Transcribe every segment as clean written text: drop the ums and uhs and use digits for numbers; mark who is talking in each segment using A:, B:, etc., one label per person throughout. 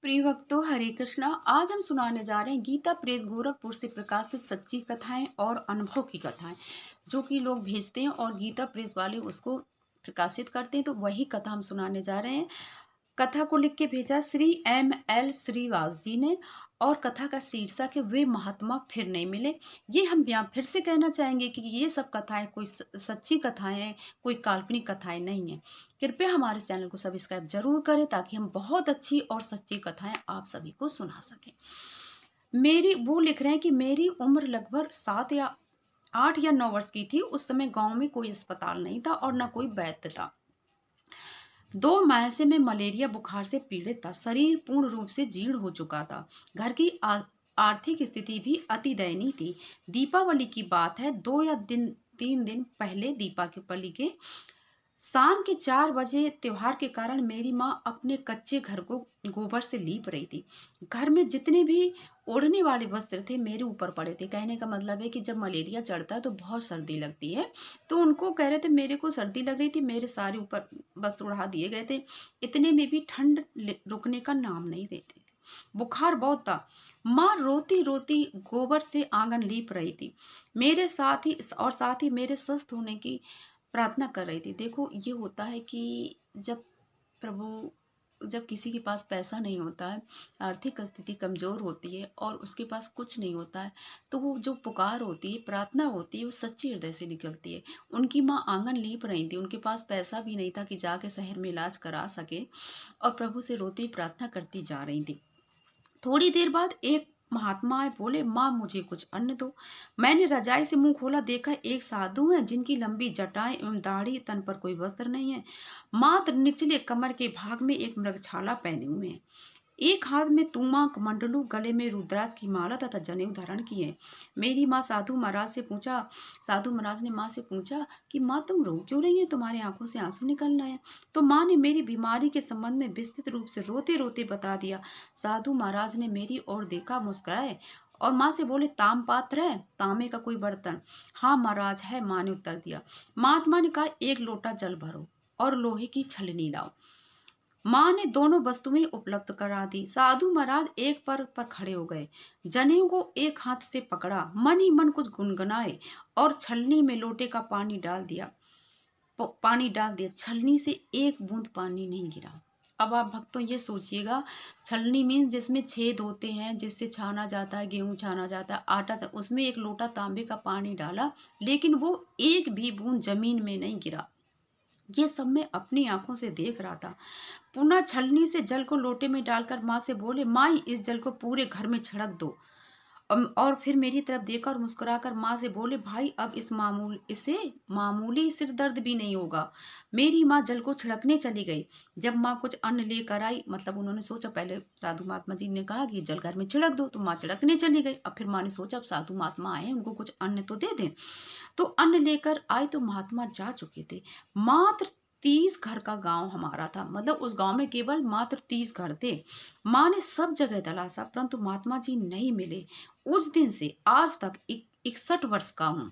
A: प्रिय भक्तों, हरे कृष्णा। आज हम सुनाने जा रहे हैं गीता प्रेस गोरखपुर से प्रकाशित सच्ची कथाएं और अनुभव की कथाएं, जो कि लोग भेजते हैं और गीता प्रेस वाले उसको प्रकाशित करते हैं। तो वही कथा हम सुनाने जा रहे हैं। कथा को लिख के भेजा श्री M.L. श्रीवास जी ने, और कथा का शीर्षक है वे महात्मा फिर नहीं मिले। ये हम यहाँ फिर से कहना चाहेंगे कि ये सब कथाएं कोई सच्ची कथाएं हैं, कोई काल्पनिक कथाएं नहीं है। कृपया हमारे चैनल को सब्सक्राइब जरूर करें ताकि हम बहुत अच्छी और सच्ची कथाएं आप सभी को सुना सकें। वो लिख रहे हैं कि मेरी उम्र लगभग 8 या 9 वर्ष की थी। उस समय गांव में कोई अस्पताल नहीं था और न कोई वैद्य था। 2 माह से मैं मलेरिया बुखार से पीड़ित था। शरीर पूर्ण रूप से जीर्ण हो चुका था। घर की आर्थिक स्थिति भी अति दयनीय थी। दीपावली की बात है। 3 दिन पहले दीपावली के शाम के 4 बजे त्योहार के कारण मेरी माँ अपने कच्चे घर को गोबर से लीप रही थी। घर में जितने भी ओढ़ने वाले वस्त्र थे मेरे ऊपर पड़े थे। कहने का मतलब है कि जब मलेरिया चढ़ता है तो बहुत सर्दी लगती है, तो उनको कह रहे थे मेरे को सर्दी लग रही थी, मेरे सारे ऊपर वस्त्र उड़ा दिए गए थे। इतने में भी ठंड रुकने का नाम नहीं लेती थी। बुखार बहुत था। माँ रोती रोती गोबर से आंगन लीप रही थी, मेरे साथ ही मेरे स्वस्थ होने की प्रार्थना कर रही थी। देखो, ये होता है कि जब किसी के पास पैसा नहीं होता है, आर्थिक स्थिति कमज़ोर होती है और उसके पास कुछ नहीं होता है, तो वो जो पुकार होती है, प्रार्थना होती है, वो सच्चे हृदय से निकलती है। उनकी माँ आंगन लीप रही थी, उनके पास पैसा भी नहीं था कि जाके शहर में इलाज करा सके, और प्रभु से रोती प्रार्थना करती जा रही थी। थोड़ी देर बाद एक महात्मा आए, बोले माँ मुझे कुछ अन्न दो। मैंने रजाई से मुंह खोला, देखा एक साधु हैं जिनकी लंबी जटाएं एवं दाढ़ी, तन पर कोई वस्त्र नहीं है, मात्र निचले कमर के भाग में एक मृगछाला पहने हुए हैं। एक हाथ में तूमा मंडलू, गले में रुद्राक्ष की माला तथा जनेऊ धारण किए। मेरी माँ साधु महाराज ने माँ से पूछा कि माँ तुम रो क्यों रही है, तुम्हारी आंखों से आंसू निकल रहे हैं। तो माँ ने मेरी बीमारी के संबंध में विस्तृत रूप से रोते रोते बता दिया। साधु महाराज ने मेरी ओर देखा, मुस्कुराए और माँ से बोले ताम पात्र है, तांबे का कोई बर्तन? हाँ महाराज है, माँ ने उत्तर दिया। महात्मा ने कहा एक लोटा जल भरो और लोहे की छलनी लाओ। माँ ने दोनों वस्तुएं उपलब्ध करा दी। साधु महाराज एक पर खड़े हो गए, जनेऊ को एक हाथ से पकड़ा, मन ही मन कुछ गुनगुनाए और छलनी में लोटे का पानी डाल दिया। छलनी से एक बूंद पानी नहीं गिरा। अब आप भक्तों ये सोचिएगा, छलनी मीन्स जिसमें छेद होते हैं, जिससे छाना जाता है, गेहूं छाना जाता है, उसमें एक लोटा तांबे का पानी डाला, लेकिन वो एक भी बूंद जमीन में नहीं गिरा। ये सब मैं अपनी आंखों से देख रहा था। पुनः छलनी से जल को लोटे में डालकर माँ से बोले माई इस जल को पूरे घर में छिड़क दो। और फिर मेरी तरफ देखा और मुस्कुराकर माँ से बोले भाई अब इसे मामूली सिर दर्द भी नहीं होगा। मेरी माँ जल को छिड़कने चली गई। जब माँ कुछ अन्न लेकर आई, मतलब उन्होंने सोचा, पहले साधु महात्मा जी ने कहा कि जल घर में छिड़क दो, तो माँ छिड़कने चली गई। अब फिर माँ ने सोचा अब साधु महात्मा आए, उनको कुछ अन्न तो दे दें। तो अन्न लेकर आए तो महात्मा जा चुके थे। मात्र 30 घर का गांव हमारा था, मतलब उस गांव में केवल मात्र 30 घर थे। माँ ने सब जगह तलाशा, परंतु महात्मा जी नहीं मिले। उस दिन से आज तक 61 वर्ष का हूँ।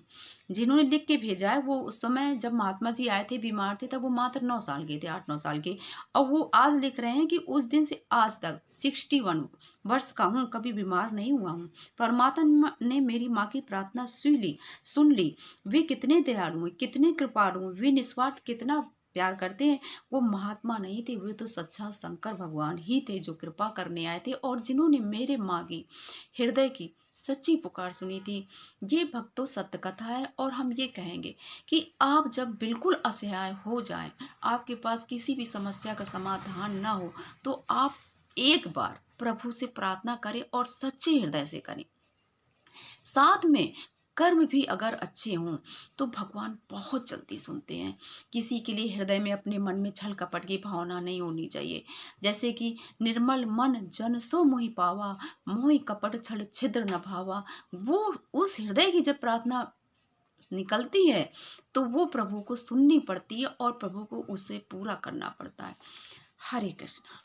A: जिन्होंने लिख के भेजा है, वो उस समय जब महात्मा जी आए थे, बीमार थे, तब वो मात्र 9 साल के थे, 8-9 साल के। और वो आज लिख रहे हैं कि उस दिन से आज तक 61 वर्ष का हूँ, कभी बीमार नहीं हुआ हूँ। परमात्मा ने मेरी माँ की प्रार्थना सुन ली। वे कितने दयालु हैं, कितने कृपालु हैं, वे निस्वार्थ कितना प्यार करते हैं। वो महात्मा नहीं थे, वे तो सच्चा शंकर भगवान ही थे जो कृपा करने आए थे और जिन्होंने मेरे माँ की हृदय की सच्ची पुकार सुनी थी। ये भक्तों सत्य कथा है, और हम ये कहेंगे कि आप जब बिल्कुल असहाय हो जाएं, आपके पास किसी भी समस्या का समाधान ना हो, तो आप एक बार प्रभु से प्रार्थना करें और सच्चे हृदय से करें। साथ में कर्म भी अगर अच्छे हों तो भगवान बहुत जल्दी सुनते हैं। किसी के लिए हृदय में, अपने मन में छल कपट की भावना नहीं होनी चाहिए। जैसे कि निर्मल मन जन सो मोहि पावा, मोहि कपट छल छिद्र न भावा। वो उस हृदय की जब प्रार्थना निकलती है तो वो प्रभु को सुननी पड़ती है और प्रभु को उसे पूरा करना पड़ता है। हरे कृष्णा।